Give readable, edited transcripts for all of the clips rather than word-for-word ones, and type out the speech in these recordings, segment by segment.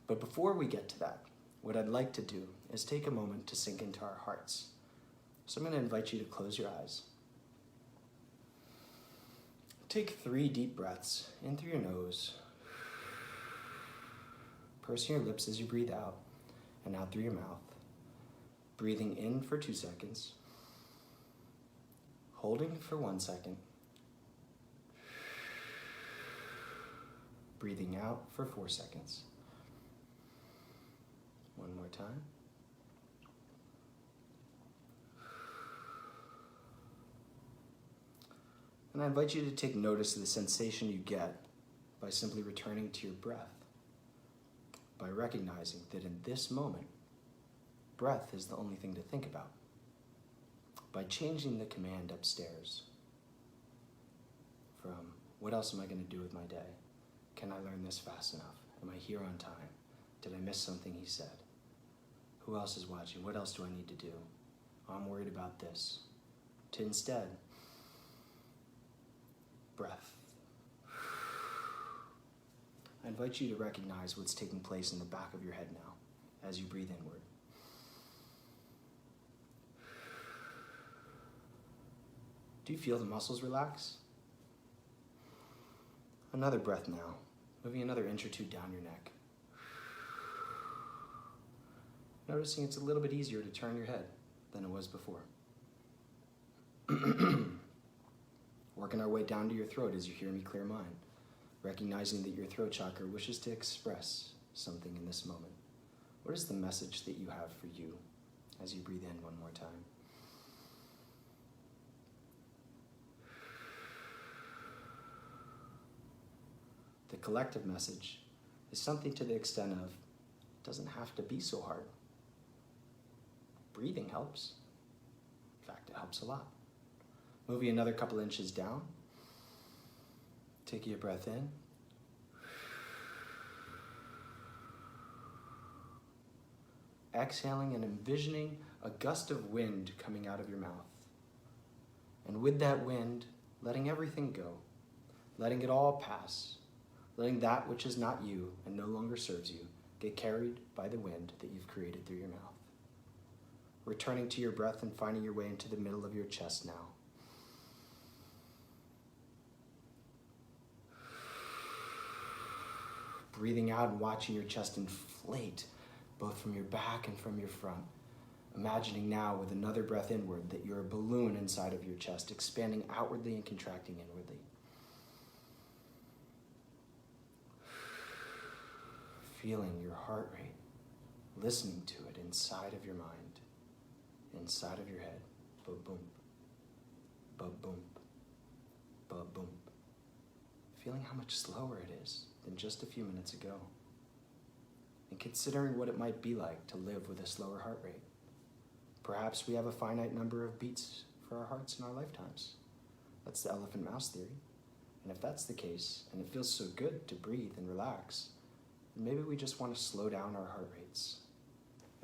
But before we get to that, what I'd like to do is take a moment to sink into our hearts. So I'm going to invite you to close your eyes. Take 3 deep breaths in through your nose, pursing your lips as you breathe out, and out through your mouth. Breathing in for 2 seconds, holding for 1 second, breathing out for 4 seconds. One more time. And I invite you to take notice of the sensation you get by simply returning to your breath, by recognizing that in this moment, breath is the only thing to think about. By changing the command upstairs from, what else am I going to do with my day? Can I learn this fast enough? Am I here on time? Did I miss something he said? Who else is watching? What else do I need to do? I'm worried about this. To instead, breath. I invite you to recognize what's taking place in the back of your head now as you breathe inward. Do you feel the muscles relax? Another breath now, moving another inch or 2 down your neck. Noticing it's a little bit easier to turn your head than it was before. Working our way down to your throat as you hear me clear mine, recognizing that your throat chakra wishes to express something in this moment. What is the message that you have for you as you breathe in one more time? The collective message is something to the extent of, it doesn't have to be so hard. Breathing helps. In fact, it helps a lot. Moving another couple inches down. Taking a breath in. Exhaling and envisioning a gust of wind coming out of your mouth. And with that wind, letting everything go. Letting it all pass. Letting that which is not you and no longer serves you get carried by the wind that you've created through your mouth. Returning to your breath and finding your way into the middle of your chest now. Breathing out and watching your chest inflate, both from your back and from your front. Imagining now with another breath inward that you're a balloon inside of your chest, expanding outwardly and contracting inwardly. Feeling your heart rate, listening to it inside of your mind, inside of your head. Ba-boom, ba-boom, ba-boom. Feeling how much slower it is than just a few minutes ago. And considering what it might be like to live with a slower heart rate. Perhaps we have a finite number of beats for our hearts in our lifetimes. That's the elephant mouse theory. And if that's the case, and it feels so good to breathe and relax, maybe we just want to slow down our heart rates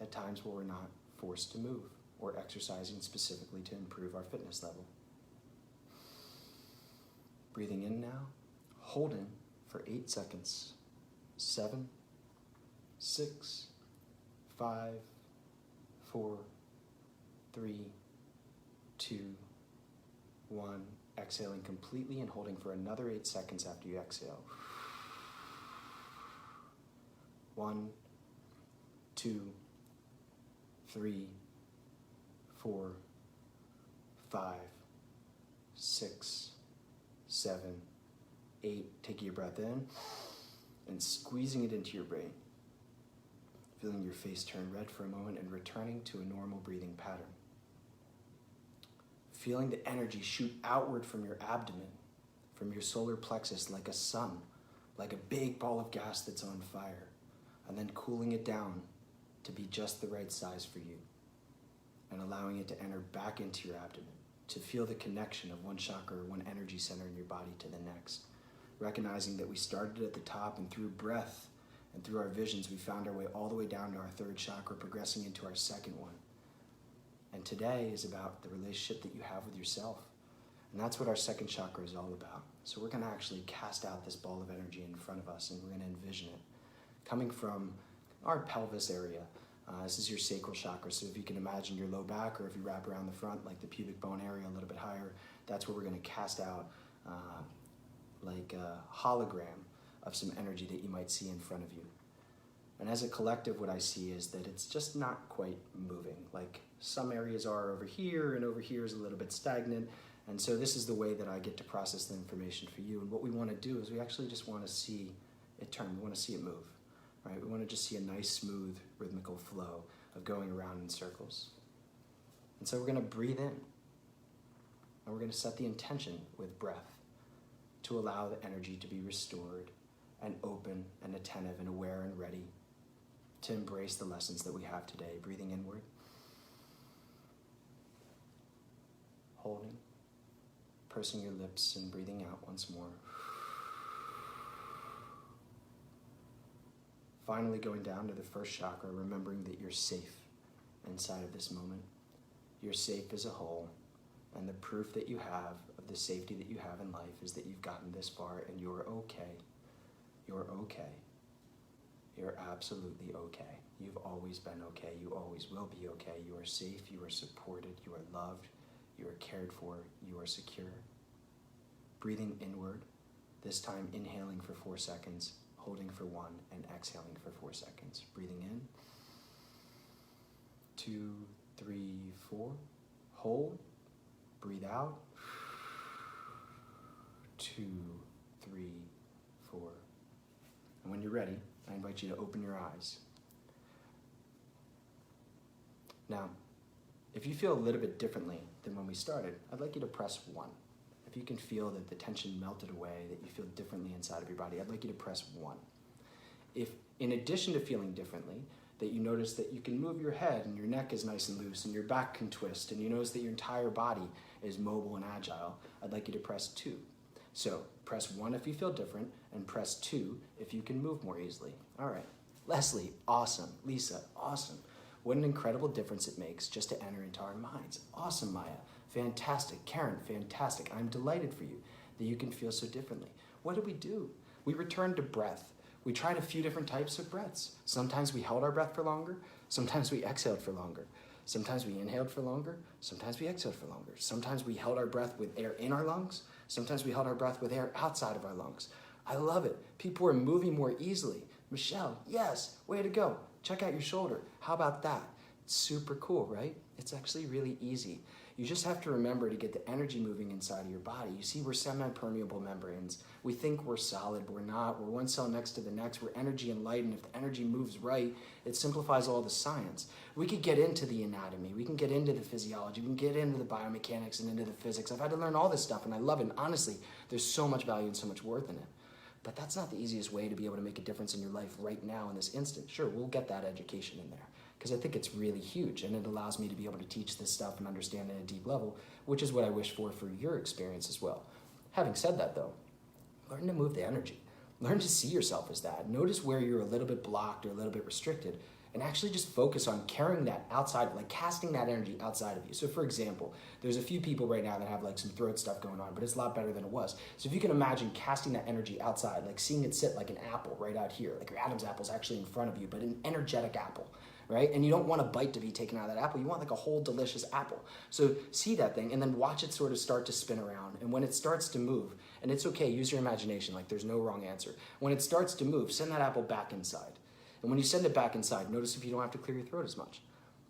at times where we're not forced to move or exercising specifically to improve our fitness level. Breathing in now, holding for 8 seconds. 7, 6, 5, 4, 3, 2, 1. Exhaling completely and holding for another 8 seconds after you exhale. 1, 2, 3, 4, 5, 6, 7, 8. Taking your breath in and squeezing it into your brain. Feeling your face turn red for a moment and returning to a normal breathing pattern. Feeling the energy shoot outward from your abdomen, from your solar plexus like a sun, like a big ball of gas that's on fire. And then cooling it down to be just the right size for you and allowing it to enter back into your abdomen, to feel the connection of one chakra or one energy center in your body to the next, recognizing that we started at the top and through breath and through our visions we found our way all the way down to our 3rd chakra, progressing into our 2nd one. And today is about the relationship that you have with yourself, and that's what our 2nd chakra is all about. So we're going to actually cast out this ball of energy in front of us and we're going to envision it coming from our pelvis area. This is your sacral chakra, so if you can imagine your low back, or if you wrap around the front, like the pubic bone area a little bit higher, that's where we're going to cast out like a hologram of some energy that you might see in front of you. And as a collective, what I see is that it's just not quite moving. Like some areas are over here, and over here is a little bit stagnant. And so this is the way that I get to process the information for you. And what we want to do is we actually just want to see it turn. We want to see it move, right? We want to just see a nice, smooth, rhythmical flow of going around in circles. And so we're going to breathe in. And we're going to set the intention with breath to allow the energy to be restored and open and attentive and aware and ready to embrace the lessons that we have today. Breathing inward. Holding. Pursing your lips and breathing out once more. Finally going down to the first chakra, remembering that you're safe inside of this moment. You're safe as a whole, and the proof that you have of the safety that you have in life is that you've gotten this far and you're okay. You're okay. You're absolutely okay. You've always been okay. You always will be okay. You are safe. You are supported. You are loved. You are cared for. You are secure. Breathing inward, this time inhaling for 4 seconds, holding for 1, and exhaling for 4 seconds. Breathing in, 2, 3, 4. Hold, breathe out, 2, 3, 4. And when you're ready, I invite you to open your eyes. Now, if you feel a little bit differently than when we started, I'd like you to press 1. If you can feel that the tension melted away, that you feel differently inside of your body, I'd like you to press 1. If, in addition to feeling differently, that you notice that you can move your head and your neck is nice and loose and your back can twist and you notice that your entire body is mobile and agile, I'd like you to press 2. So press 1 if you feel different, and press 2 if you can move more easily. All right. Leslie, awesome. Lisa, awesome. What an incredible difference it makes just to enter into our minds. Awesome, Maya. Fantastic. Karen, fantastic. I'm delighted for you that you can feel so differently. What do? We return to breath. We tried a few different types of breaths. Sometimes we held our breath for longer. Sometimes we exhaled for longer. Sometimes we inhaled for longer. Sometimes we exhaled for longer. Sometimes we held our breath with air in our lungs. Sometimes we held our breath with air outside of our lungs. I love it. People are moving more easily. Michelle, yes, way to go. Check out your shoulder. How about that? It's super cool, right? It's actually really easy. You just have to remember to get the energy moving inside of your body. You see, we're semi-permeable membranes. We think we're solid, but we're not. We're one cell next to the next. We're energy and light, and if the energy moves right, it simplifies all the science. We could get into the anatomy. We can get into the physiology. We can get into the biomechanics and into the physics. I've had to learn all this stuff, and I love it. And honestly, there's so much value and so much worth in it. But that's not the easiest way to be able to make a difference in your life right now in this instant. Sure, we'll get that education in there, because I think it's really huge, and it allows me to be able to teach this stuff and understand at a deep level, which is what I wish for your experience as well. Having said that, though, learn to move the energy. Learn to see yourself as that. Notice where you're a little bit blocked or a little bit restricted, and actually just focus on carrying that outside, like casting that energy outside of you. So for example, there's a few people right now that have like some throat stuff going on, but it's a lot better than it was. So if you can imagine casting that energy outside, like seeing it sit like an apple right out here, like your Adam's apple is actually in front of you, but an energetic apple. Right? And you don't want a bite to be taken out of that apple. You want like a whole delicious apple. So see that thing and then watch it sort of start to spin around. And when it starts to move, and it's okay, use your imagination, like there's no wrong answer. When it starts to move, send that apple back inside. And when you send it back inside, notice if you don't have to clear your throat as much.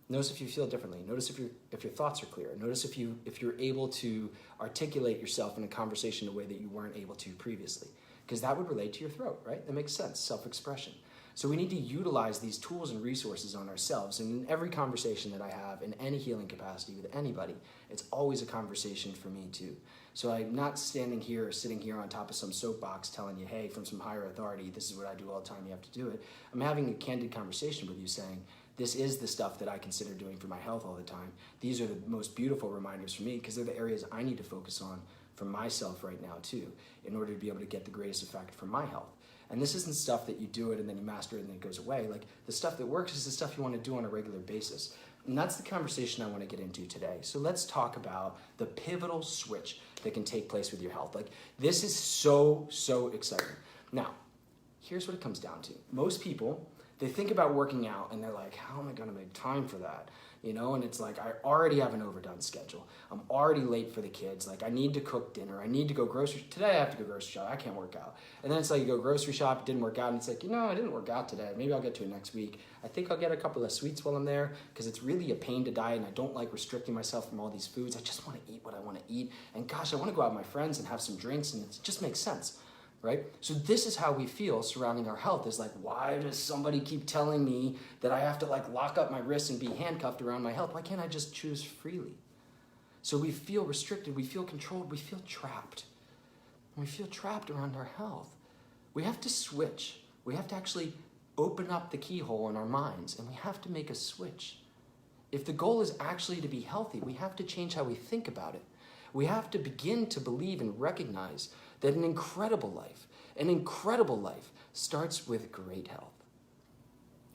Notice if you feel differently. Notice if your thoughts are clear. Notice if you're able to articulate yourself in a conversation in a way that you weren't able to previously. Because that would relate to your throat, right? That makes sense, self-expression. So we need to utilize these tools and resources on ourselves. And in every conversation that I have in any healing capacity with anybody, it's always a conversation for me too. So I'm not standing here or sitting here on top of some soapbox telling you, hey, from some higher authority, this is what I do all the time, you have to do it. I'm having a candid conversation with you saying, this is the stuff that I consider doing for my health all the time. These are the most beautiful reminders for me because they're the areas I need to focus on for myself right now too, in order to be able to get the greatest effect for my health. And this isn't stuff that you do it and then you master it and then it goes away. Like the stuff that works is the stuff you want to do on a regular basis. And that's the conversation I want to get into today. So let's talk about the pivotal switch that can take place with your health. Like this is so exciting. Now, here's what it comes down to. Most people, They think about working out and they're like, how am I going to make time for that? You know, and it's like, I already have an overdone schedule. I'm already late for the kids. Like, I need to cook dinner. I need to go grocery. Today I have to go grocery shop. I can't work out. And then it's like, you go grocery shop, it didn't work out. And it's like, you know, I didn't work out today. Maybe I'll get to it next week. I think I'll get a couple of sweets while I'm there because it's really a pain to diet and I don't like restricting myself from all these foods. I just want to eat what I want to eat. And gosh, I want to go out with my friends and have some drinks, and it just makes sense. Right? So this is how we feel surrounding our health, is like, why does somebody keep telling me that I have to like lock up my wrists and be handcuffed around my health? Why can't I just choose freely? So we feel restricted, we feel controlled, we feel trapped. We feel trapped around our health. We have to switch. We have to actually open up the keyhole in our minds, and we have to make a switch. If the goal is actually to be healthy, we have to change how we think about it. We have to begin to believe and recognize that an incredible life starts with great health.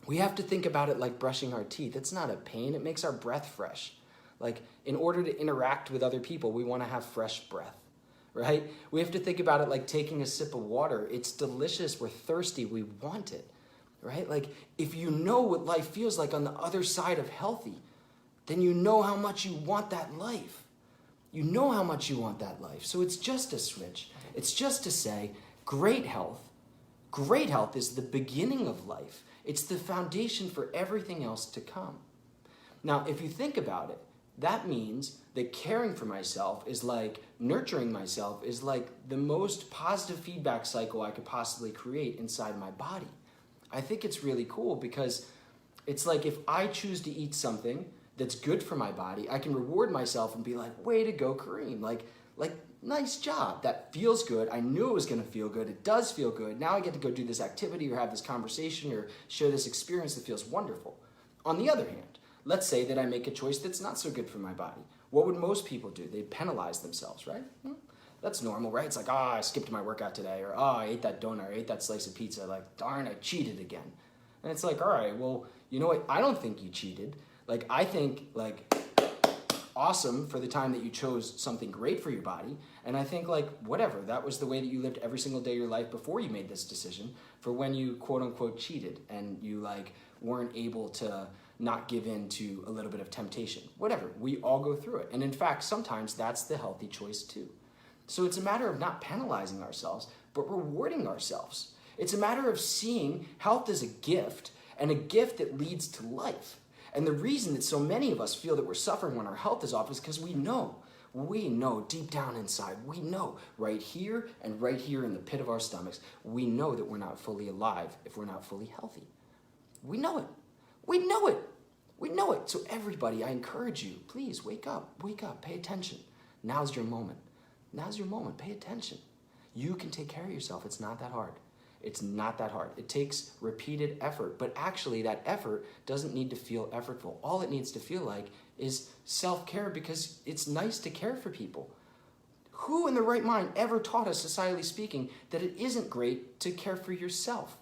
We have to think about it like brushing our teeth. It's not a pain, it makes our breath fresh. Like, in order to interact with other people, we want to have fresh breath, right? We have to think about it like taking a sip of water. It's delicious, we're thirsty, we want it, right? Like, if you know what life feels like on the other side of healthy, then you know how much you want that life. You know how much you want that life. So it's just a switch. It's just to say, great health is the beginning of life. It's the foundation for everything else to come. Now, if you think about it, that means that caring for myself is like nurturing myself is like the most positive feedback cycle I could possibly create inside my body. I think it's really cool because it's like if I choose to eat something that's good for my body, I can reward myself and be like, way to go, Kareem. Like, nice job. That feels good. I knew it was going to feel good. It does feel good. Now I get to go do this activity or have this conversation or share this experience that feels wonderful. On the other hand, let's say that I make a choice that's not so good for my body. What would most people do? They'd penalize themselves, right? That's normal, right? It's like, I skipped my workout today, or I ate that donut, or I ate that slice of pizza. Like, darn, I cheated again. And it's like, all right, well, you know what? I don't think you cheated. Like, I think, like, awesome for the time that you chose something great for your body. And I think, like, whatever, that was the way that you lived every single day of your life before you made this decision for when you, quote unquote, cheated and you, like, weren't able to not give in to a little bit of temptation. Whatever, we all go through it. And in fact, sometimes that's the healthy choice too. So it's a matter of not penalizing ourselves, but rewarding ourselves. It's a matter of seeing health as a gift, and a gift that leads to life. And the reason that so many of us feel that we're suffering when our health is off is because we know deep down inside, we know right here and right here in the pit of our stomachs, we know that we're not fully alive if we're not fully healthy. We know it. We know it. We know it. So everybody, I encourage you, please wake up, pay attention. Now's your moment. Now's your moment. Pay attention. You can take care of yourself. It's not that hard. It's not that hard. It takes repeated effort, but actually that effort doesn't need to feel effortful. All it needs to feel like is self-care, because it's nice to care for people. Who in their right mind ever taught us, societally speaking, that it isn't great to care for yourself?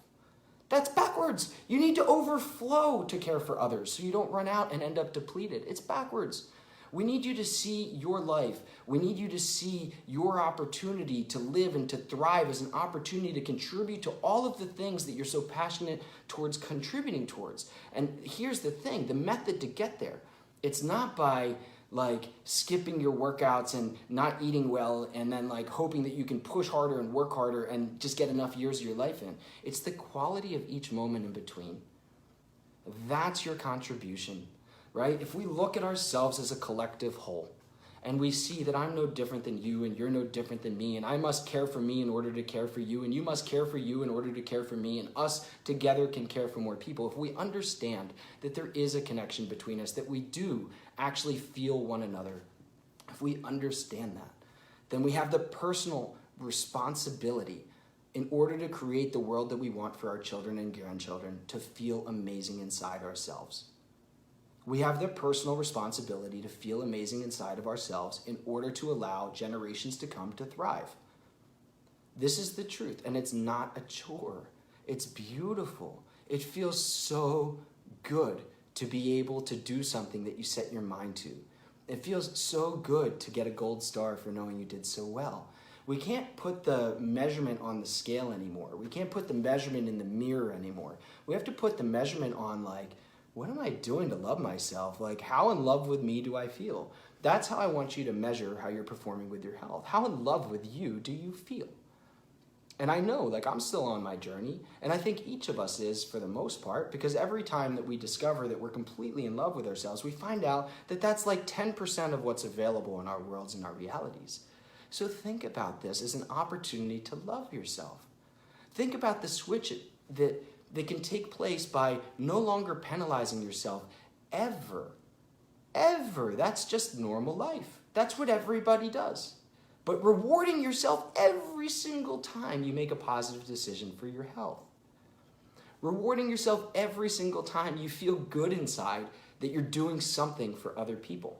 That's backwards. You need to overflow to care for others so you don't run out and end up depleted. It's backwards. We need you to see your life. We need you to see your opportunity to live and to thrive as an opportunity to contribute to all of the things that you're so passionate towards contributing towards. And here's the thing, the method to get there, it's not by like skipping your workouts and not eating well and then like hoping that you can push harder and work harder and just get enough years of your life in. It's the quality of each moment in between. That's your contribution. Right? If we look at ourselves as a collective whole and we see that I'm no different than you and you're no different than me and I must care for me in order to care for you and you must care for you in order to care for me and us together can care for more people. If we understand that there is a connection between us, that we do actually feel one another, if we understand that, then we have the personal responsibility in order to create the world that we want for our children and grandchildren to feel amazing inside ourselves. We have the personal responsibility to feel amazing inside of ourselves in order to allow generations to come to thrive. This is the truth, and it's not a chore. It's beautiful. It feels so good to be able to do something that you set your mind to. It feels so good to get a gold star for knowing you did so well. We can't put the measurement on the scale anymore. We can't put the measurement in the mirror anymore. We have to put the measurement on like, what am I doing to love myself? Like, how in love with me do I feel? That's how I want you to measure how you're performing with your health. How in love with you do you feel? And I know, like, I'm still on my journey, and I think each of us is for the most part, because every time that we discover that we're completely in love with ourselves, we find out that that's like 10% of what's available in our worlds and our realities. So think about this as an opportunity to love yourself. Think about the switch that can take place by no longer penalizing yourself ever. Ever. That's just normal life. That's what everybody does. But rewarding yourself every single time you make a positive decision for your health. Rewarding yourself every single time you feel good inside that you're doing something for other people.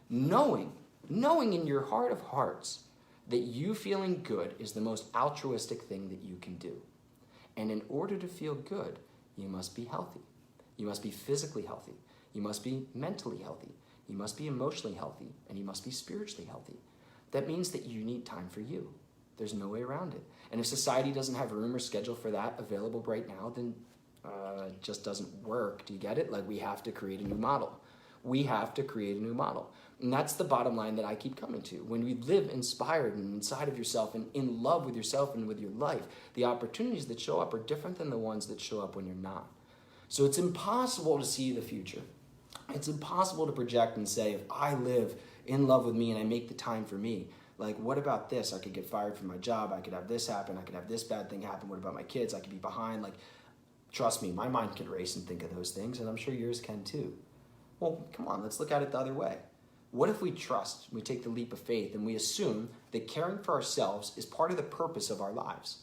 Knowing in your heart of hearts that you feeling good is the most altruistic thing that you can do. And in order to feel good, you must be healthy. You must be physically healthy. You must be mentally healthy. You must be emotionally healthy. And you must be spiritually healthy. That means that you need time for you. There's no way around it. And if society doesn't have room or schedule for that available right now, then it just doesn't work. Do you get it? Like, we have to create a new model. We have to create a new model. And that's the bottom line that I keep coming to. When you live inspired and inside of yourself and in love with yourself and with your life, the opportunities that show up are different than the ones that show up when you're not. So it's impossible to see the future. It's impossible to project and say, if I live in love with me and I make the time for me, like, what about this? I could get fired from my job. I could have this happen. I could have this bad thing happen. What about my kids? I could be behind. Like, trust me, my mind can race and think of those things, and I'm sure yours can too. Well, come on, let's look at it the other way. What if we trust, we take the leap of faith, and we assume that caring for ourselves is part of the purpose of our lives?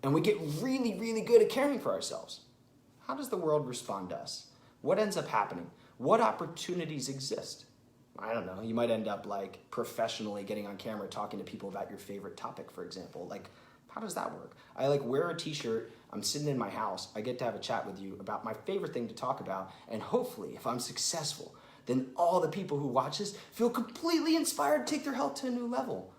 And we get really, really good at caring for ourselves. How does the world respond to us? What ends up happening? What opportunities exist? I don't know, you might end up like professionally getting on camera talking to people about your favorite topic, for example. Like, how does that work? I like wear a t-shirt, I'm sitting in my house, I get to have a chat with you about my favorite thing to talk about, and hopefully, if I'm successful, then all the people who watch this feel completely inspired to take their health to a new level.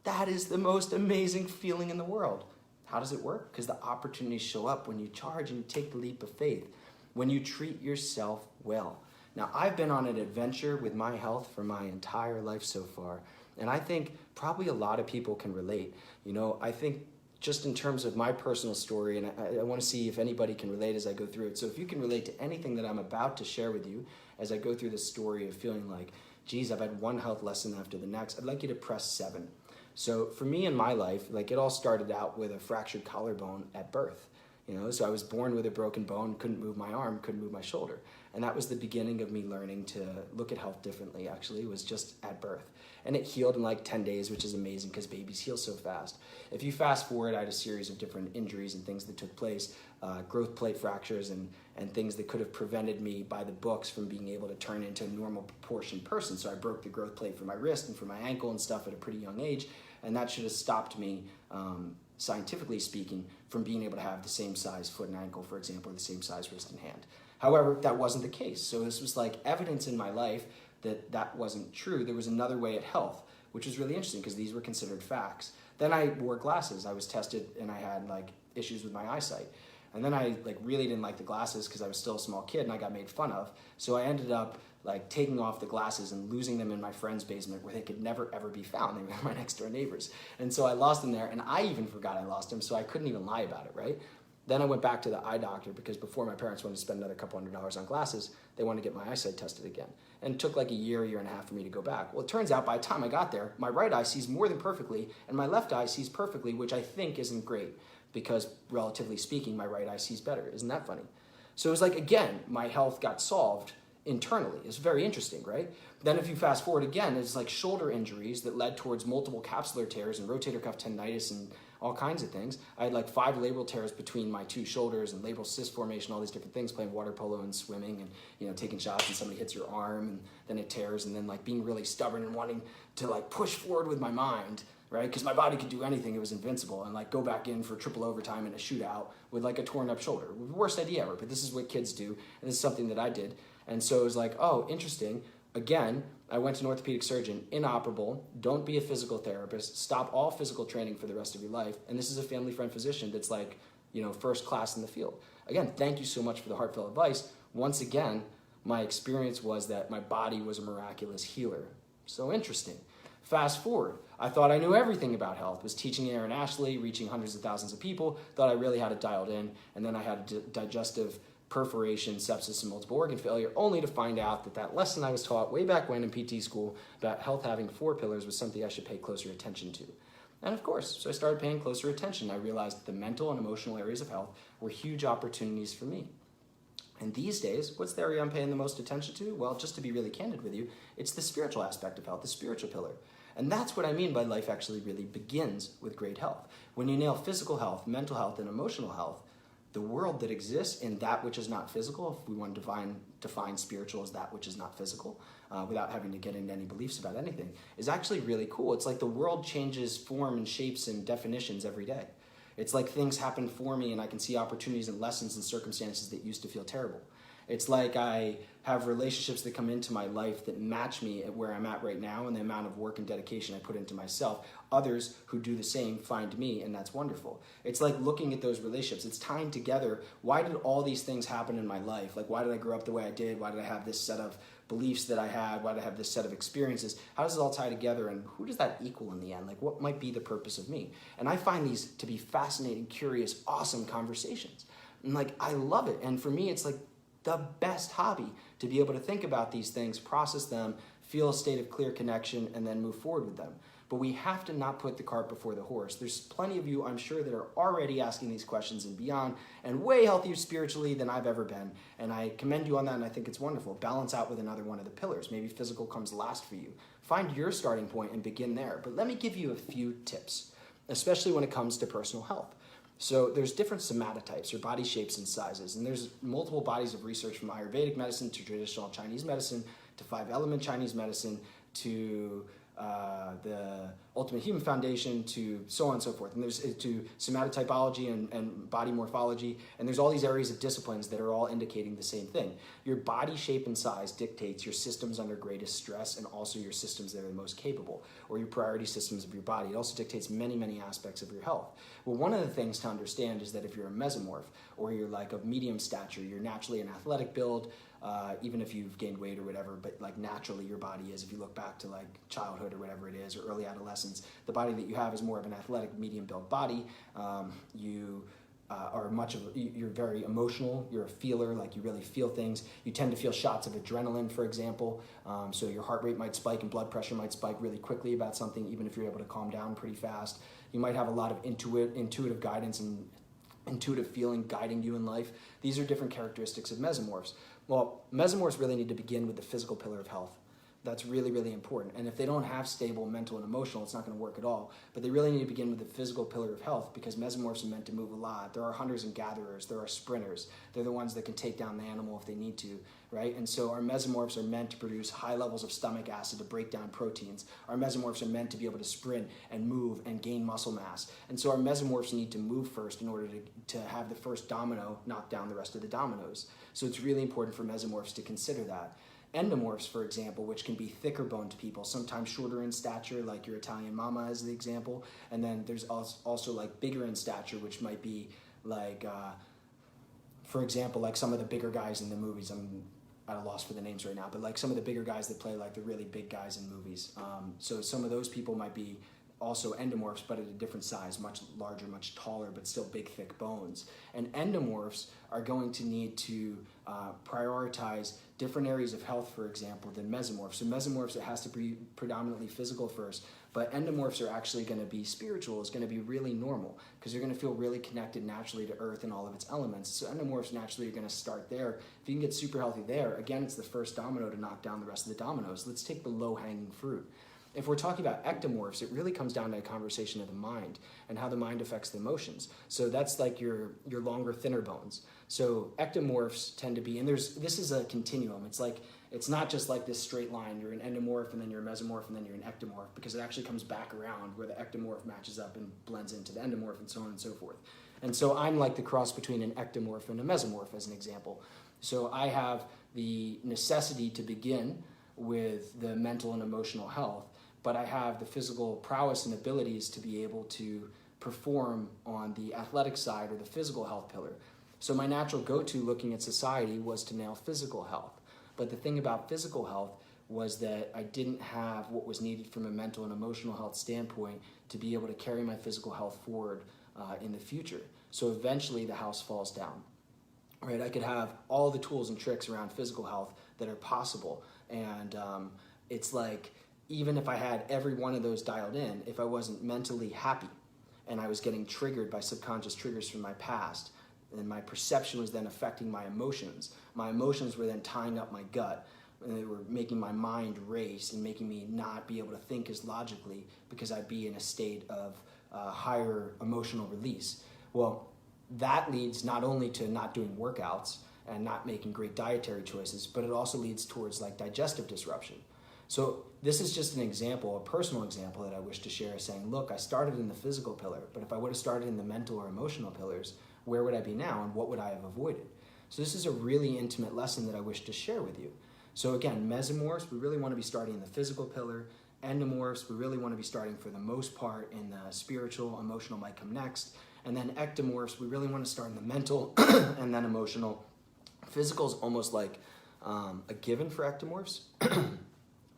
That is the most amazing feeling in the world. How does it work? Because the opportunities show up when you charge and you take the leap of faith, when you treat yourself well. Now, I've been on an adventure with my health for my entire life so far, and I think probably a lot of people can relate. You know, I think just in terms of my personal story, and I want to see if anybody can relate as I go through it. So if you can relate to anything that I'm about to share with you as I go through this story of feeling like, geez, I've had one health lesson after the next, I'd like you to press 7. So for me in my life, like, it all started out with a fractured collarbone at birth. You know, so I was born with a broken bone, couldn't move my arm, couldn't move my shoulder. And that was the beginning of me learning to look at health differently, actually. It was just at birth. And it healed in like 10 days, which is amazing because babies heal so fast. If you fast forward, I had a series of different injuries and things that took place, growth plate fractures and things that could have prevented me by the books from being able to turn into a normal proportioned person. So I broke the growth plate for my wrist and for my ankle and stuff at a pretty young age. And that should have stopped me, scientifically speaking, from being able to have the same size foot and ankle, for example, or the same size wrist and hand. However, that wasn't the case. So this was like evidence in my life that that wasn't true. There was another way at health, which was really interesting because these were considered facts. Then I wore glasses. I was tested and I had like issues with my eyesight. And then I like really didn't like the glasses because I was still a small kid and I got made fun of. So I ended up like taking off the glasses and losing them in my friend's basement where they could never ever be found. They were my next door neighbors. And so I lost them there and I even forgot I lost them, so I couldn't even lie about it, right? Then I went back to the eye doctor because before my parents wanted to spend another couple $100s on glasses, they wanted to get my eyesight tested again. And it took like a year and a half for me to go back. Well, it turns out by the time I got there, my right eye sees more than perfectly and my left eye sees perfectly, which I think isn't great because relatively speaking, my right eye sees better. Isn't that funny? So it was like, again, my health got solved internally. It's very interesting, right? Then if you fast forward again, it's like shoulder injuries that led towards multiple capsular tears and rotator cuff tendinitis and all kinds of things. I had like 5 labral tears between my 2 shoulders and labral cyst formation, all these different things, playing water polo and swimming and, you know, taking shots and somebody hits your arm and then it tears, and then like being really stubborn and wanting to like push forward with my mind, right? Because my body could do anything, it was invincible, and like go back in for triple overtime in a shootout with like a torn up shoulder. Worst idea ever, but this is what kids do, and this is something that I did. And so it was like, oh, interesting. Again, I went to an orthopedic surgeon, inoperable, don't be a physical therapist, stop all physical training for the rest of your life. And this is a family friend physician that's like, first class in the field. Again, thank you so much for the heartfelt advice. Once again, my experience was that my body was a miraculous healer. So interesting. Fast forward, I thought I knew everything about health, was teaching internationally, reaching hundreds of thousands of people, thought I really had it dialed in, and then I had digestive perforation, sepsis, and multiple organ failure, only to find out that that lesson I was taught way back when in PT school about health having 4 pillars was something I should pay closer attention to. And of course, so I started paying closer attention. I realized the mental and emotional areas of health were huge opportunities for me. And these days, what's the area I'm paying the most attention to? Well, just to be really candid with you, it's the spiritual aspect of health, the spiritual pillar. And that's what I mean by life actually really begins with great health. When you nail physical health, mental health, and emotional health, the world that exists in that which is not physical, if we want to define spiritual as that which is not physical, without having to get into any beliefs about anything, is actually really cool. It's like the world changes form and shapes and definitions every day. It's like things happen for me and I can see opportunities and lessons and circumstances that used to feel terrible. It's like I have relationships that come into my life that match me at where I'm at right now and the amount of work and dedication I put into myself. Others who do the same find me, and that's wonderful. It's like looking at those relationships. It's tying together, why did all these things happen in my life? Like, why did I grow up the way I did? Why did I have this set of beliefs that I had? Why did I have this set of experiences? How does it all tie together, and who does that equal in the end? Like, what might be the purpose of me? And I find these to be fascinating, curious, awesome conversations. And like, I love it. And for me, it's like the best hobby to be able to think about these things, process them, feel a state of clear connection, and then move forward with them. But we have to not put the cart before the horse. There's plenty of you, I'm sure, that are already asking these questions and beyond, and way healthier spiritually than I've ever been. And I commend you on that, and I think it's wonderful. Balance out with another one of the pillars. Maybe physical comes last for you. Find your starting point and begin there. But let me give you a few tips, especially when it comes to personal health. So there's different somatotypes, or body shapes and sizes, and there's multiple bodies of research from Ayurvedic medicine to traditional Chinese medicine to 5-element Chinese medicine to the Ultimate Human Foundation to so on and so forth. And there's to somatotypology and body morphology, and there's all these areas of disciplines that are all indicating the same thing. Your body shape and size dictates your systems under greatest stress and also your systems that are the most capable, or your priority systems of your body. It also dictates many, many aspects of your health. Well, one of the things to understand is that if you're a mesomorph, or you're like of medium stature, you're naturally an athletic build, even if you've gained weight or whatever, but like naturally your body is, if you look back to like childhood or whatever it is, or early adolescence, the body that you have is more of an athletic medium built body. You are you're very emotional, you're a feeler, like you really feel things. You tend to feel shots of adrenaline, for example, so your heart rate might spike and blood pressure might spike really quickly about something, even if you're able to calm down pretty fast. You might have a lot of intuitive guidance and intuitive feeling guiding you in life. These are different characteristics of mesomorphs. Well, mesomorphs really need to begin with the physical pillar of health. That's really, really important. And if they don't have stable mental and emotional, it's not going to work at all. But they really need to begin with the physical pillar of health, because mesomorphs are meant to move a lot. There are hunters and gatherers. There are sprinters. They're the ones that can take down the animal if they need to, right? And so our mesomorphs are meant to produce high levels of stomach acid to break down proteins. Our mesomorphs are meant to be able to sprint and move and gain muscle mass. And so our mesomorphs need to move first in order to have the first domino knock down the rest of the dominoes. So it's really important for mesomorphs to consider that. Endomorphs, for example, which can be thicker boned people, sometimes shorter in stature, like your Italian mama as the example. And then there's also like bigger in stature, which might be like, for example, like some of the bigger guys in the movies. I'm at a loss for the names right now, but like some of the bigger guys that play like the really big guys in movies. So some of those people might be also endomorphs, but at a different size, much larger, much taller, but still big, thick bones. And endomorphs are going to need to prioritize different areas of health, for example, than mesomorphs. So mesomorphs, it has to be predominantly physical first, but endomorphs are actually going to be spiritual. It's going to be really normal, because you're going to feel really connected naturally to Earth and all of its elements. So endomorphs naturally are going to start there. If you can get super healthy there, again, it's the first domino to knock down the rest of the dominoes. Let's take the low-hanging fruit. If we're talking about ectomorphs, it really comes down to a conversation of the mind and how the mind affects the emotions. So that's like your longer, thinner bones. So ectomorphs tend to be, and this is a continuum. It's not just like this straight line. You're an endomorph, and then you're a mesomorph, and then you're an ectomorph, because it actually comes back around where the ectomorph matches up and blends into the endomorph, and so on and so forth. And so I'm like the cross between an ectomorph and a mesomorph, as an example. So I have the necessity to begin with the mental and emotional health, but I have the physical prowess and abilities to be able to perform on the athletic side or the physical health pillar. So my natural go-to looking at society was to nail physical health. But the thing about physical health was that I didn't have what was needed from a mental and emotional health standpoint to be able to carry my physical health forward in the future. So eventually the house falls down. Right? I could have all the tools and tricks around physical health that are possible. And it's like, even if I had every one of those dialed in, if I wasn't mentally happy and I was getting triggered by subconscious triggers from my past, and my perception was then affecting my emotions were then tying up my gut, and they were making my mind race and making me not be able to think as logically because I'd be in a state of higher emotional release. Well, that leads not only to not doing workouts and not making great dietary choices, but it also leads towards like digestive disruption. So this is just an example, a personal example that I wish to share, saying, look, I started in the physical pillar, but if I would have started in the mental or emotional pillars, where would I be now and what would I have avoided? So this is a really intimate lesson that I wish to share with you. So again, mesomorphs, we really want to be starting in the physical pillar. Endomorphs, we really want to be starting for the most part in the spiritual, emotional might come next. And then ectomorphs, we really want to start in the mental and then emotional. Physical is almost like a given for ectomorphs,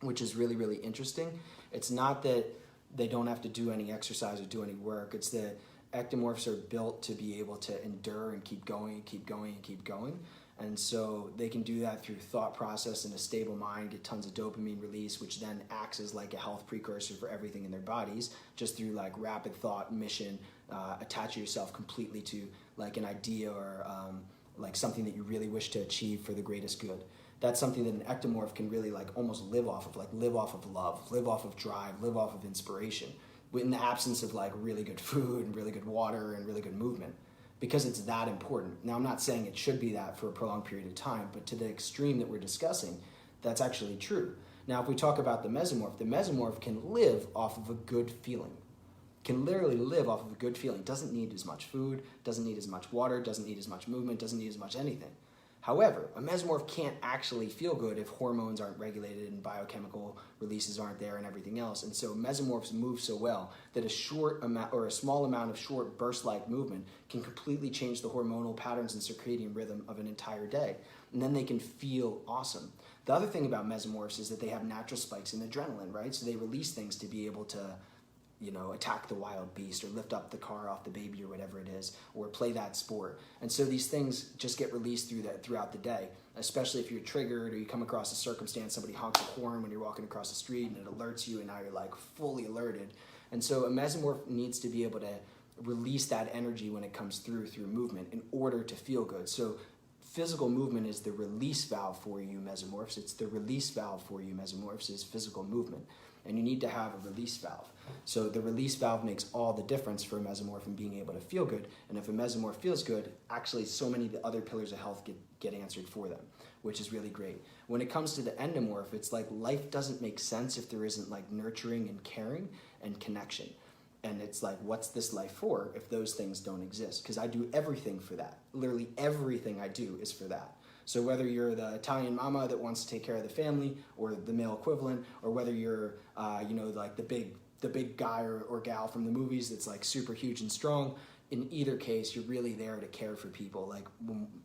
which is really, really interesting. It's not that they don't have to do any exercise or do any work. It's that ectomorphs are built to be able to endure and keep going and keep going and keep going. And so they can do that through thought process and a stable mind, get tons of dopamine release, which then acts as like a health precursor for everything in their bodies, just through like rapid thought, mission, attach yourself completely to like an idea or like something that you really wish to achieve for the greatest good. That's something that an ectomorph can really like almost live off of love, live off of drive, live off of inspiration, in the absence of like really good food and really good water and really good movement, because it's that important. Now, I'm not saying it should be that for a prolonged period of time, but to the extreme that we're discussing, that's actually true. Now, if we talk about the mesomorph can live off of a good feeling, can literally live off of a good feeling, doesn't need as much food, doesn't need as much water, doesn't need as much movement, doesn't need as much anything. However, a mesomorph can't actually feel good if hormones aren't regulated and biochemical releases aren't there and everything else. And so mesomorphs move so well that a short amount or a small amount of short burst-like movement can completely change the hormonal patterns and circadian rhythm of an entire day. And then they can feel awesome. The other thing about mesomorphs is that they have natural spikes in adrenaline, right? So they release things to be able to, you know, attack the wild beast or lift up the car off the baby or whatever it is, or play that sport. And so these things just get released throughout the day, especially if you're triggered or you come across a circumstance, somebody honks a horn when you're walking across the street and it alerts you and now you're like fully alerted. And so a mesomorph needs to be able to release that energy when it comes through movement in order to feel good. So physical movement is the release valve for you mesomorphs. It's the release valve for you mesomorphs is physical movement. And you need to have a release valve. So the release valve makes all the difference for a mesomorph in being able to feel good. And if a mesomorph feels good, actually so many of the other pillars of health get answered for them, which is really great. When it comes to the endomorph, it's like life doesn't make sense if there isn't like nurturing and caring and connection. And it's like, what's this life for if those things don't exist? Because I do everything for that. Literally everything I do is for that. So whether you're the Italian mama that wants to take care of the family, or the male equivalent, or whether you're, like the big guy or gal from the movies that's like super huge and strong, in either case, you're really there to care for people, like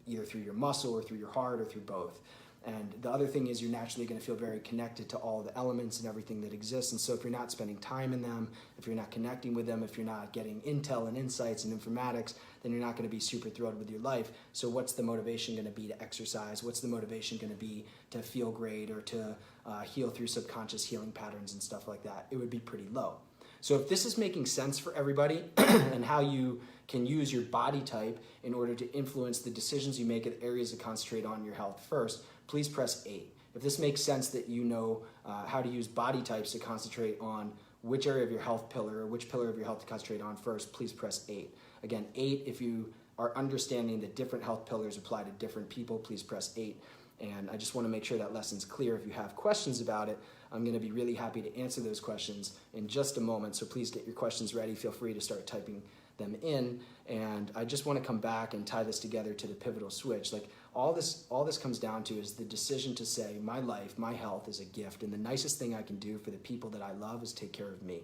either through your muscle or through your heart or through both. And the other thing is you're naturally going to feel very connected to all the elements and everything that exists. And so if you're not spending time in them, if you're not connecting with them, if you're not getting intel and insights and informatics, then you're not going to be super thrilled with your life. So what's the motivation going to be to exercise? What's the motivation going to be to feel great or to heal through subconscious healing patterns and stuff like that? It would be pretty low. So if this is making sense for everybody and how you can use your body type in order to influence the decisions you make at the areas to concentrate on your health first, please press 8. If this makes sense that you know how to use body types to concentrate on which area of your health pillar or which pillar of your health to concentrate on first, please press 8. Again, 8 if you are understanding that different health pillars apply to different people, please press 8. And I just want to make sure that lesson's clear. If you have questions about it, I'm going to be really happy to answer those questions in just a moment. So please get your questions ready. Feel free to start typing them in. And I just want to come back and tie this together to the pivotal switch. Like all this comes down to is the decision to say, my life, my health is a gift, and the nicest thing I can do for the people that I love is take care of me.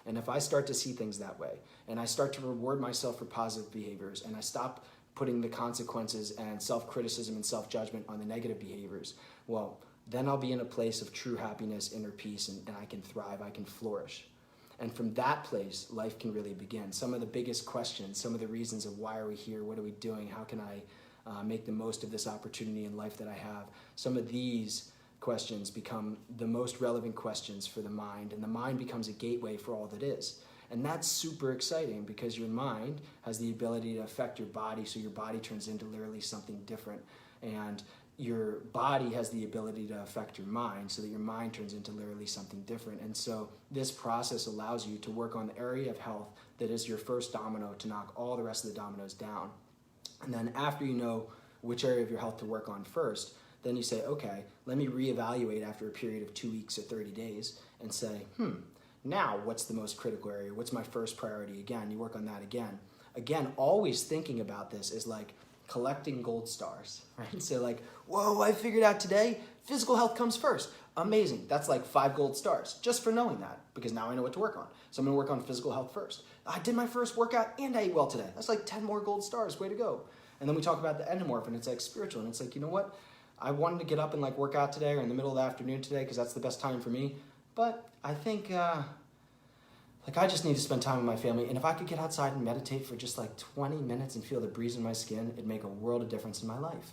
And if I start to see things that way, and I start to reward myself for positive behaviors, and I stop putting the consequences and self-criticism and self-judgment on the negative behaviors, well, then I'll be in a place of true happiness, inner peace, and I can thrive, I can flourish. And from that place, life can really begin. Some of the biggest questions, some of the reasons of why are we here, what are we doing, how can I make the most of this opportunity in life that I have, some of these questions become the most relevant questions for the mind, and the mind becomes a gateway for all that is. And that's super exciting because your mind has the ability to affect your body, so your body turns into literally something different. And your body has the ability to affect your mind so that your mind turns into literally something different. And so this process allows you to work on the area of health that is your first domino to knock all the rest of the dominoes down. And then after you know which area of your health to work on first, then you say, okay, let me reevaluate after a period of 2 weeks or 30 days and say, now what's the most critical area? What's my first priority? Again, you work on that again. Again, always thinking about this is like collecting gold stars, right? So like, whoa, I figured out today, physical health comes first. Amazing. That's like 5 gold stars just for knowing that, because now I know what to work on. So I'm gonna work on physical health first. I did my first workout and I ate well today. That's like 10 more gold stars, way to go. And then we talk about the endomorph and it's like spiritual. And it's like, you know what? I wanted to get up and like work out today or in the middle of the afternoon today because that's the best time for me. But I think I just need to spend time with my family. And if I could get outside and meditate for just like 20 minutes and feel the breeze in my skin, it'd make a world of difference in my life.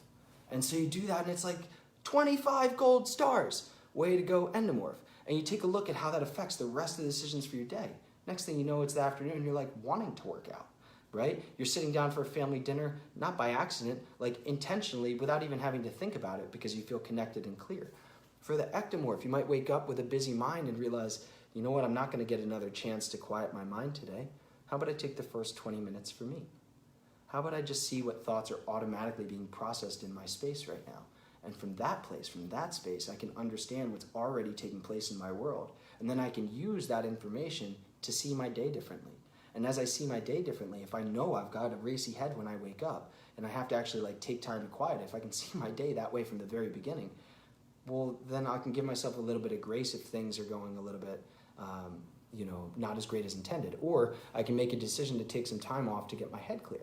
And so you do that and it's like 25 gold stars. Way to go, endomorph. And you take a look at how that affects the rest of the decisions for your day. Next thing you know, it's the afternoon, you're like wanting to work out, right? You're sitting down for a family dinner, not by accident, like intentionally without even having to think about it because you feel connected and clear. For the ectomorph, you might wake up with a busy mind and realize, you know what, I'm not gonna get another chance to quiet my mind today. How about I take the first 20 minutes for me? How about I just see what thoughts are automatically being processed in my space right now? And from that place, from that space, I can understand what's already taking place in my world. And then I can use that information to see my day differently. And as I see my day differently, if I know I've got a racy head when I wake up and I have to actually like take time to quiet it, if I can see my day that way from the very beginning, well, then I can give myself a little bit of grace if things are going a little bit, not as great as intended. Or I can make a decision to take some time off to get my head clear.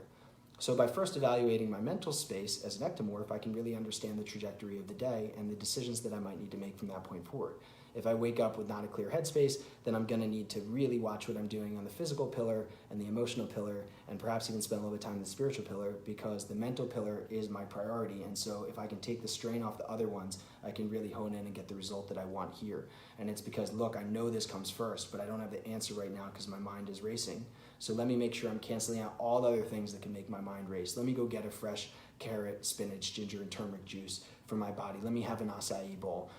So by first evaluating my mental space as an ectomorph, I can really understand the trajectory of the day and the decisions that I might need to make from that point forward. If I wake up with not a clear headspace, then I'm gonna need to really watch what I'm doing on the physical pillar and the emotional pillar, and perhaps even spend a little bit of time in the spiritual pillar, because the mental pillar is my priority. And so if I can take the strain off the other ones, I can really hone in and get the result that I want here. And it's because, look, I know this comes first, but I don't have the answer right now because my mind is racing. So let me make sure I'm canceling out all the other things that can make my mind race. Let me go get a fresh carrot, spinach, ginger, and turmeric juice for my body. Let me have an acai bowl.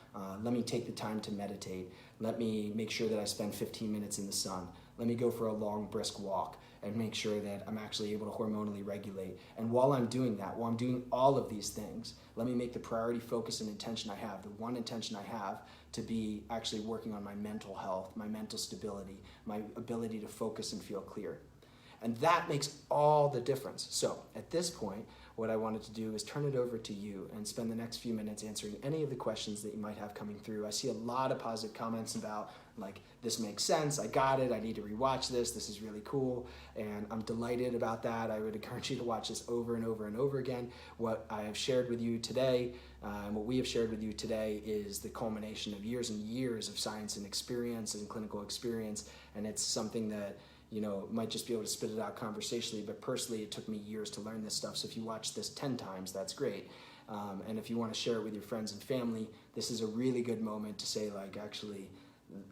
Let me take the time to meditate. Let me make sure that I spend 15 minutes in the sun. Let me go for a long, brisk walk and make sure that I'm actually able to hormonally regulate. And while I'm doing that, while I'm doing all of these things, let me make the priority, focus, and intention I have, the one intention I have, to be actually working on my mental health, my mental stability, my ability to focus and feel clear. And that makes all the difference. So at this point, what I wanted to do is turn it over to you and spend the next few minutes answering any of the questions that you might have coming through. I see a lot of positive comments about, like, this makes sense, I got it, I need to rewatch this is really cool, and I'm delighted about that. I would encourage you to watch this over and over and over again. What I have shared with you today, and what we have shared with you today, is the culmination of years and years of science and experience and clinical experience, and it's something that might just be able to spit it out conversationally, but personally it took me years to learn this stuff. So if you watch this 10 times, that's great. And if you want to share it with your friends and family, this is a really good moment to say, like, actually,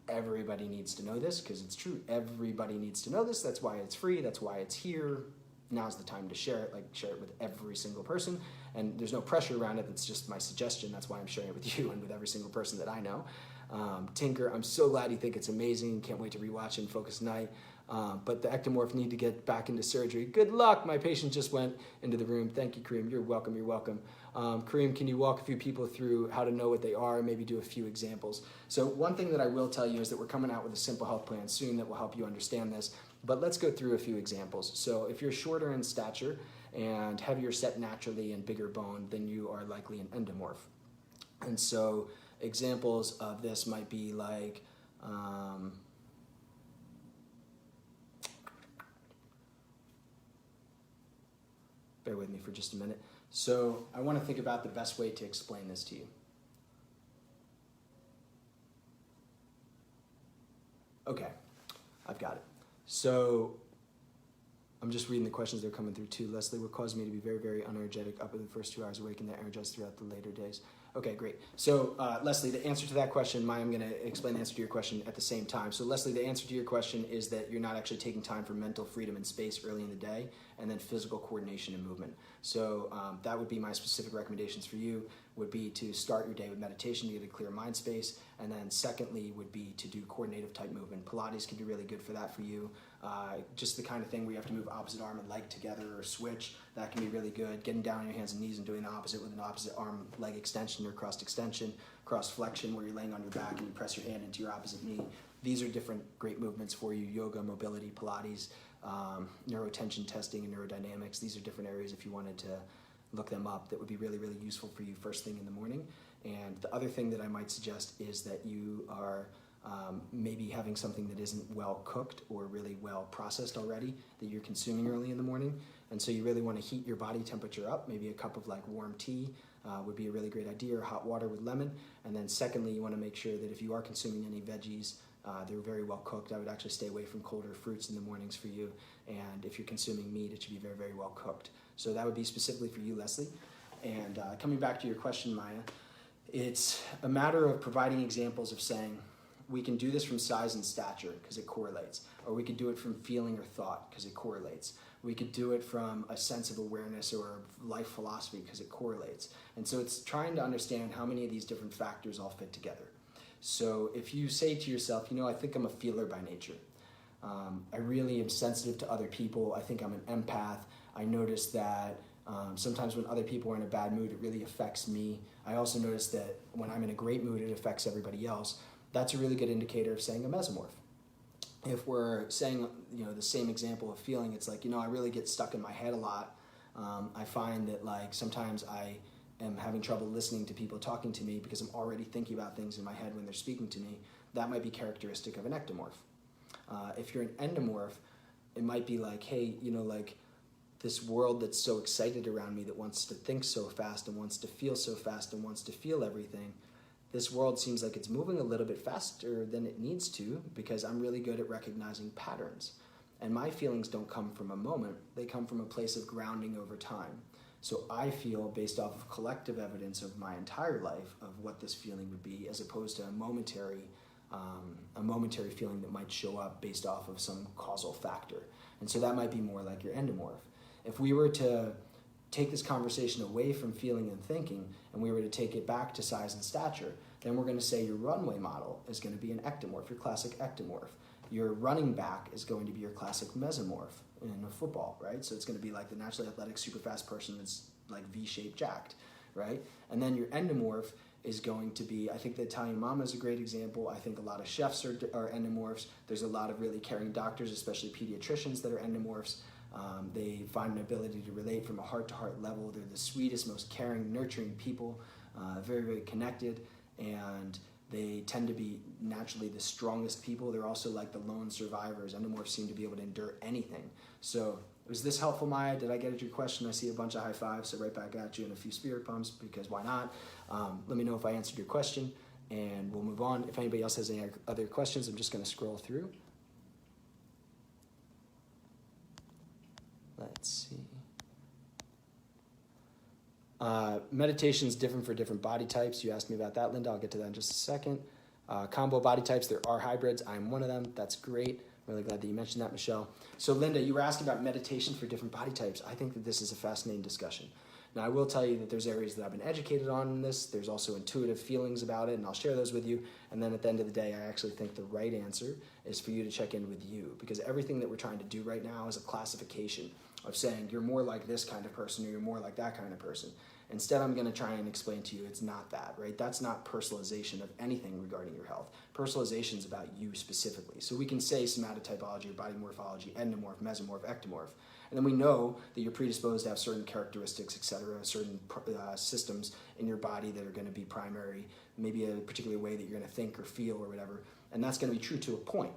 everybody needs to know this, because it's true. Everybody needs to know this. That's why it's free. That's why it's here. Now's the time to share it. Like, share it with every single person. And there's no pressure around it. It's just my suggestion. That's why I'm sharing it with you and with every single person that I know. Tinker, I'm so glad you think it's amazing. Can't wait to rewatch it and focus night. But the ectomorph need to get back into surgery. Good luck. My patient just went into the room. Thank you, Kareem. You're welcome. You're welcome. Kareem, can you walk a few people through how to know what they are and maybe do a few examples? So one thing that I will tell you is that we're coming out with a simple health plan soon that will help you understand this. But let's go through a few examples. So if you're shorter in stature and heavier set naturally and bigger bone, then you are likely an endomorph. And so examples of this might be like, bear with me for just a minute. So I want to think about the best way to explain this to you. Okay, I've got it. So I'm just reading the questions that are coming through too. Leslie, what caused me to be very, very unenergetic up in the first 2 hours awake and then energized throughout the later days? Okay, great. So Leslie, the answer to that question, Maya, I'm going to explain the answer to your question at the same time. So Leslie, the answer to your question is that you're not actually taking time for mental freedom and space early in the day, and then physical coordination and movement. So that would be my specific recommendations for you, would be to start your day with meditation to get a clear mind space, and then secondly would be to do coordinative type movement. Pilates can be really good for that for you. Just the kind of thing where you have to move opposite arm and leg together or switch, that can be really good. Getting down on your hands and knees and doing the opposite with an opposite arm leg extension or cross extension, cross flexion where you're laying on your back and you press your hand into your opposite knee. These are different great movements for you. Yoga, mobility, Pilates, neurotension testing and neurodynamics. These are different areas if you wanted to look them up that would be really, really useful for you first thing in the morning. And the other thing that I might suggest is that you are maybe having something that isn't well cooked or really well processed already that you're consuming early in the morning. And so you really want to heat your body temperature up. Maybe a cup of like warm tea would be a really great idea, or hot water with lemon. And then secondly, you want to make sure that if you are consuming any veggies, they're very well cooked. I would actually stay away from colder fruits in the mornings for you. And if you're consuming meat, it should be very, very well cooked. So that would be specifically for you, Leslie. And coming back to your question, Maya, it's a matter of providing examples of saying, we can do this from size and stature because it correlates. Or we could do it from feeling or thought because it correlates. We could do it from a sense of awareness or life philosophy because it correlates. And so it's trying to understand how many of these different factors all fit together. So if you say to yourself, you know, I think I'm a feeler by nature. I really am sensitive to other people. I think I'm an empath. I notice that sometimes when other people are in a bad mood, it really affects me. I also notice that when I'm in a great mood, it affects everybody else. That's a really good indicator of saying a mesomorph. If we're saying, you know, the same example of feeling, it's like, you know, I really get stuck in my head a lot. I find that like sometimes I am having trouble listening to people talking to me because I'm already thinking about things in my head when they're speaking to me. That might be characteristic of an ectomorph. If you're an endomorph, it might be like, hey, you know, like this world that's so excited around me that wants to think so fast and wants to feel so fast and wants to feel everything. This world seems like it's moving a little bit faster than it needs to because I'm really good at recognizing patterns. And my feelings don't come from a moment, they come from a place of grounding over time. So I feel based off of collective evidence of my entire life of what this feeling would be, as opposed to a momentary feeling that might show up based off of some causal factor. And so that might be more like your endomorph. If we were to take this conversation away from feeling and thinking, and we were to take it back to size and stature, then we're going to say your runway model is going to be an ectomorph, your classic ectomorph. Your running back is going to be your classic mesomorph in a football, right? So it's going to be like the naturally athletic, super fast person that's like V-shaped jacked, right? And then your endomorph is going to be, I think the Italian mama is a great example. I think a lot of chefs are endomorphs. There's a lot of really caring doctors, especially pediatricians, that are endomorphs. They find an ability to relate from a heart-to-heart level. They're the sweetest, most caring, nurturing people, very, very connected, and they tend to be naturally the strongest people. They're also like the lone survivors. Endomorphs seem to be able to endure anything. So was this helpful, Maya? Did I get at your question? I see a bunch of high fives, so right back at you, and a few spirit pumps, because why not? Let me know if I answered your question, and we'll move on. If anybody else has any other questions, I'm just going to scroll through. Let's see. Meditation is different for different body types. You asked me about that, Linda. I'll get to that in just a second. Combo body types, there are hybrids. I'm one of them. That's great. Really glad that you mentioned that, Michelle. So Linda, you were asking about meditation for different body types. I think that this is a fascinating discussion. Now, I will tell you that there's areas that I've been educated on in this. There's also intuitive feelings about it, and I'll share those with you. And then at the end of the day, I actually think the right answer is for you to check in with you, because everything that we're trying to do right now is a classification of saying you're more like this kind of person or you're more like that kind of person. Instead, I'm going to try and explain to you it's not that, right? That's not personalization of anything regarding your health. Personalization is about you specifically. So we can say somatotypology or body morphology, endomorph, mesomorph, ectomorph. And then we know that you're predisposed to have certain characteristics, etc., certain systems in your body that are going to be primary, maybe a particular way that you're going to think or feel or whatever. And that's going to be true to a point.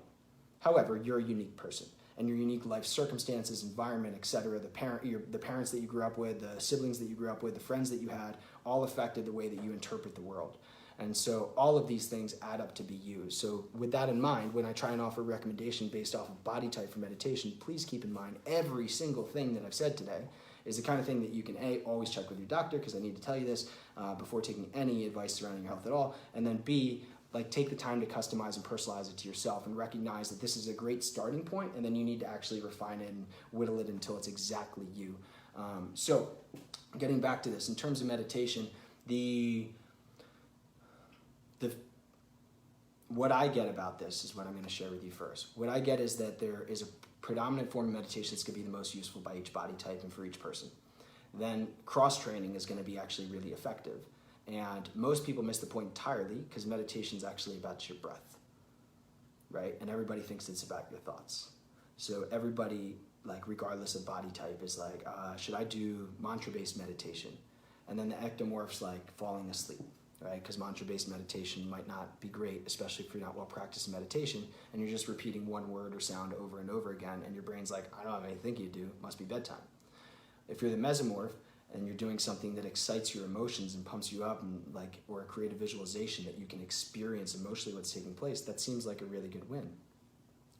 However, you're a unique person, and your unique life circumstances, environment, etc., the parents that you grew up with, the siblings that you grew up with, the friends that you had, all affected the way that you interpret the world. And so all of these things add up to be you. So with that in mind, when I try and offer a recommendation based off of body type for meditation, please keep in mind every single thing that I've said today is the kind of thing that you can A, always check with your doctor, because I need to tell you this before taking any advice surrounding your health at all, and then B, like take the time to customize and personalize it to yourself and recognize that this is a great starting point, and then you need to actually refine it and whittle it until it's exactly you. So getting back to this, in terms of meditation, what I get about this is what I'm going to share with you first. What I get is that there is a predominant form of meditation that's going to be the most useful by each body type and for each person. Then cross-training is going to be actually really effective. And most people miss the point entirely because meditation is actually about your breath, right? And everybody thinks it's about your thoughts. So everybody, like regardless of body type, is like, should I do mantra-based meditation? And then the ectomorph's like falling asleep, right? Because mantra-based meditation might not be great, especially if you're not well practiced in meditation and you're just repeating one word or sound over and over again, and your brain's like, I don't have anything you do, must be bedtime. If you're the mesomorph and you're doing something that excites your emotions and pumps you up, and like, or create a visualization that you can experience emotionally what's taking place, that seems like a really good win,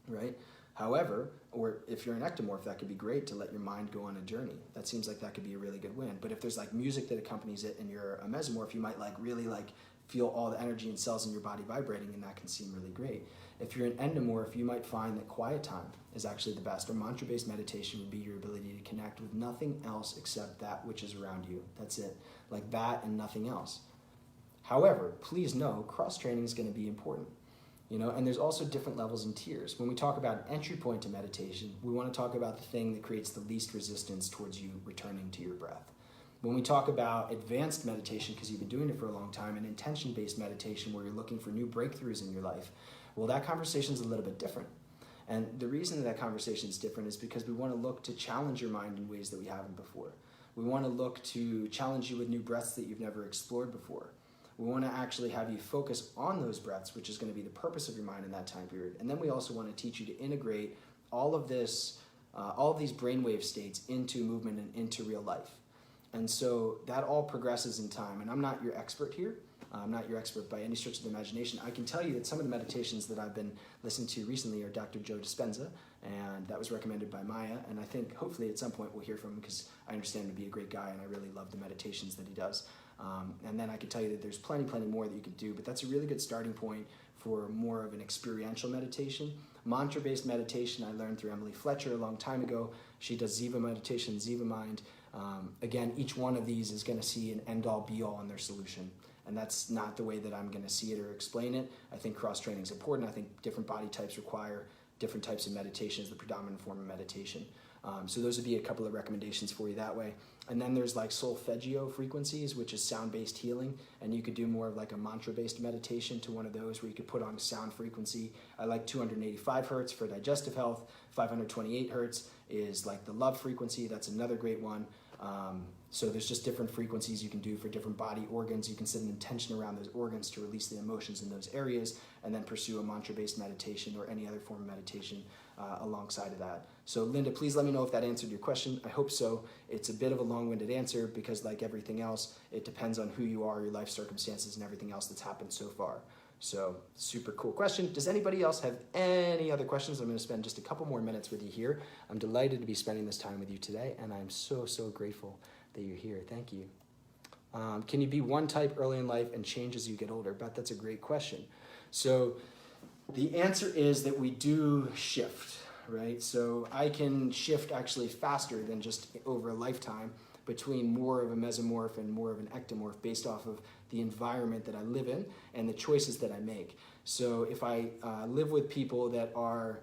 right? However, or if you're an ectomorph, that could be great to let your mind go on a journey. That seems like that could be a really good win. But if there's like music that accompanies it and you're a mesomorph, you might like really like feel all the energy and cells in your body vibrating, and that can seem really great. If you're an endomorph, you might find that quiet time is actually the best, or mantra-based meditation would be your ability to connect with nothing else except that which is around you. That's it, like that and nothing else. However, please know cross-training is going to be important. You know, and there's also different levels and tiers. When we talk about an entry point to meditation, we want to talk about the thing that creates the least resistance towards you returning to your breath. When we talk about advanced meditation, because you've been doing it for a long time, and intention-based meditation where you're looking for new breakthroughs in your life, well, that conversation is a little bit different. And the reason that conversation is different is because we want to look to challenge your mind in ways that we haven't before. We want to look to challenge you with new breaths that you've never explored before. We want to actually have you focus on those breaths, which is going to be the purpose of your mind in that time period. And then we also want to teach you to integrate all of this, all of these brainwave states into movement and into real life. And so that all progresses in time. And I'm not your expert here. I'm not your expert by any stretch of the imagination. I can tell you that some of the meditations that I've been listening to recently are Dr. Joe Dispenza, and that was recommended by Maya. And I think hopefully at some point we'll hear from him, because I understand him to be a great guy and I really love the meditations that he does. And then I can tell you that there's plenty more that you can do, but that's a really good starting point for more of an experiential meditation. Mantra-based meditation I learned through Emily Fletcher a long time ago. She does Ziva meditation, Ziva mind. Again, each one of these is going to see an end-all, be-all in their solution. And that's not the way that I'm going to see it or explain it. I think cross-training is important. I think different body types require different types of meditation as the predominant form of meditation. So those would be a couple of recommendations for you that way. And then there's like solfeggio frequencies, which is sound-based healing. And you could do more of like a mantra-based meditation to one of those where you could put on a sound frequency. I like 285 hertz for digestive health. 528 hertz is like the love frequency. That's another great one. So there's just different frequencies you can do for different body organs. You can set an intention around those organs to release the emotions in those areas, and then pursue a mantra-based meditation or any other form of meditation alongside of that. So Linda, please let me know if that answered your question. I hope so. It's a bit of a long-winded answer because, like everything else, it depends on who you are, your life circumstances, and everything else that's happened so far. So super cool question. Does anybody else have any other questions? I'm going to spend just a couple more minutes with you here. I'm delighted to be spending this time with you today, and I'm so grateful that you're here. Thank you. Can you be one type early in life and change as you get older? But that's a great question. So the answer is that we do shift, right? So I can shift actually faster than just over a lifetime between more of a mesomorph and more of an ectomorph based off of the environment that I live in and the choices that I make. So if I live with people that are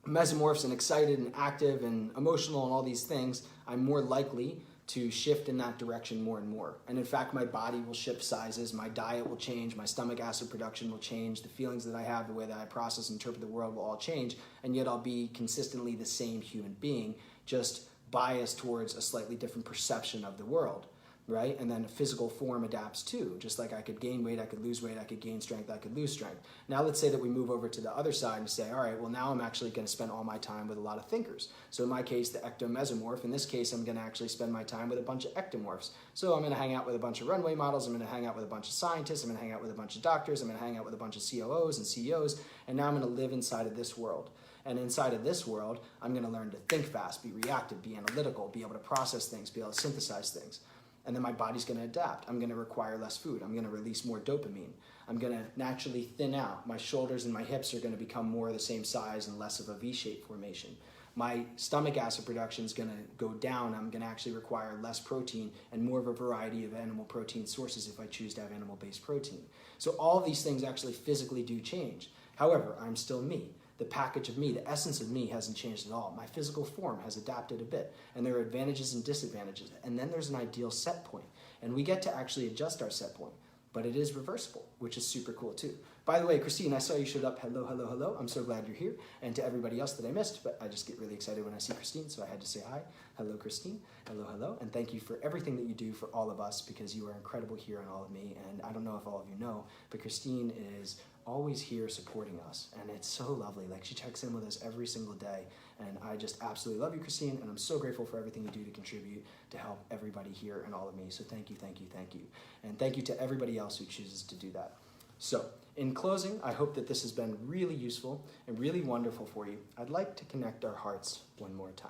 mesomorphs and excited and active and emotional and all these things, I'm more likely to shift in that direction more and more. And in fact, my body will shift sizes, my diet will change, my stomach acid production will change, the feelings that I have, the way that I process and interpret the world will all change, and yet I'll be consistently the same human being, just biased towards a slightly different perception of the world, right? And then a physical form adapts too. Just like I could gain weight, I could lose weight, I could gain strength, I could lose strength. Now let's say that we move over to the other side and say, all right, well now I'm actually going to spend all my time with a lot of thinkers. So in my case, the ectomesomorph. In this case, I'm going to actually spend my time with a bunch of ectomorphs. So I'm going to hang out with a bunch of runway models, I'm going to hang out with a bunch of scientists, I'm going to hang out with a bunch of doctors, I'm going to hang out with a bunch of COOs and CEOs, and now I'm going to live inside of this world. And inside of this world, I'm going to learn to think fast, be reactive, be analytical, be able to process things, be able to synthesize things. And then my body's going to adapt. I'm going to require less food. I'm going to release more dopamine. I'm going to naturally thin out. My shoulders and my hips are going to become more the same size and less of a V-shaped formation. My stomach acid production is going to go down. I'm going to actually require less protein and more of a variety of animal protein sources if I choose to have animal-based protein. So all of these things actually physically do change. However, I'm still me. The package of me, the essence of me hasn't changed at all. My physical form has adapted a bit, and there are advantages and disadvantages. And then there's an ideal set point, and we get to actually adjust our set point, but it is reversible, which is super cool too. By the way, Christine, I saw you showed up. Hello, hello, hello. I'm so glad you're here. And to everybody else that I missed, but I just get really excited when I see Christine, so I had to say hi. Hello, Christine. Hello, hello. And thank you for everything that you do for all of us, because you are incredible here on All of Me. And I don't know if all of you know, but Christine is always here supporting us, and it's so lovely. Like, she checks in with us every single day, and I just absolutely love you, Christine, and I'm so grateful for everything you do to contribute to help everybody here and All of Me. So thank you, thank you, thank you. And thank you to everybody else who chooses to do that. So in closing, I hope that this has been really useful and really wonderful for you. I'd like to connect our hearts one more time.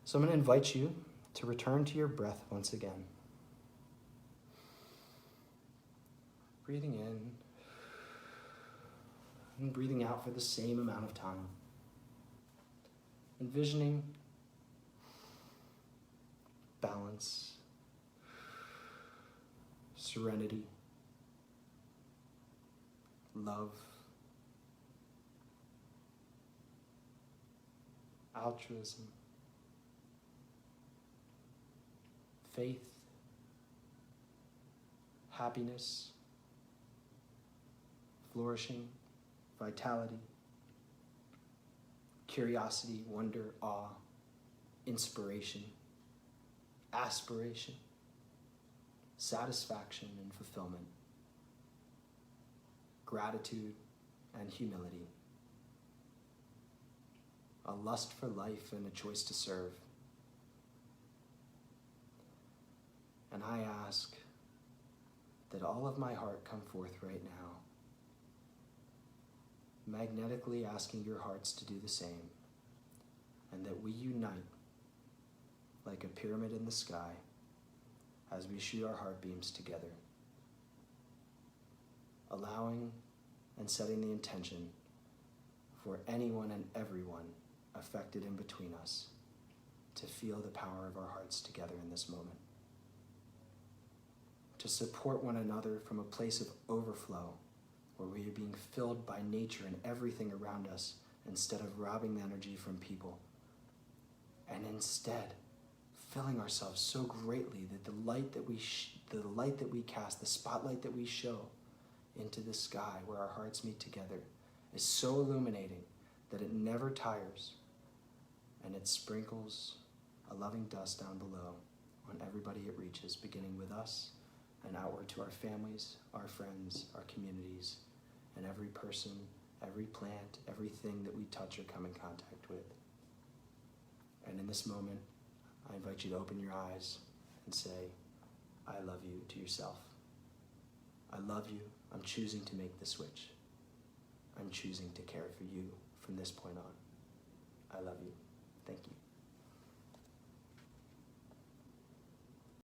So I'm going to invite you to return to your breath once again. Breathing in and breathing out for the same amount of time. Envisioning balance, serenity, love, altruism, faith, happiness, flourishing, vitality, curiosity, wonder, awe, inspiration, aspiration, satisfaction and fulfillment, gratitude and humility, a lust for life and a choice to serve. And I ask that all of my heart come forth right now, magnetically asking your hearts to do the same, and that we unite like a pyramid in the sky as we shoot our heartbeams together, allowing and setting the intention for anyone and everyone affected in between us to feel the power of our hearts together in this moment, to support one another from a place of overflow, where we are being filled by nature and everything around us instead of robbing the energy from people, and instead filling ourselves so greatly that the light that we cast, the spotlight that we show into the sky where our hearts meet together, is so illuminating that it never tires, and it sprinkles a loving dust down below on everybody it reaches, beginning with us and outward to our families, our friends, our communities, and every person, every plant, everything that we touch or come in contact with. And in this moment, I invite you to open your eyes and say, I love you to yourself. I love you. I'm choosing to make the switch. I'm choosing to care for you from this point on. I love you. Thank you.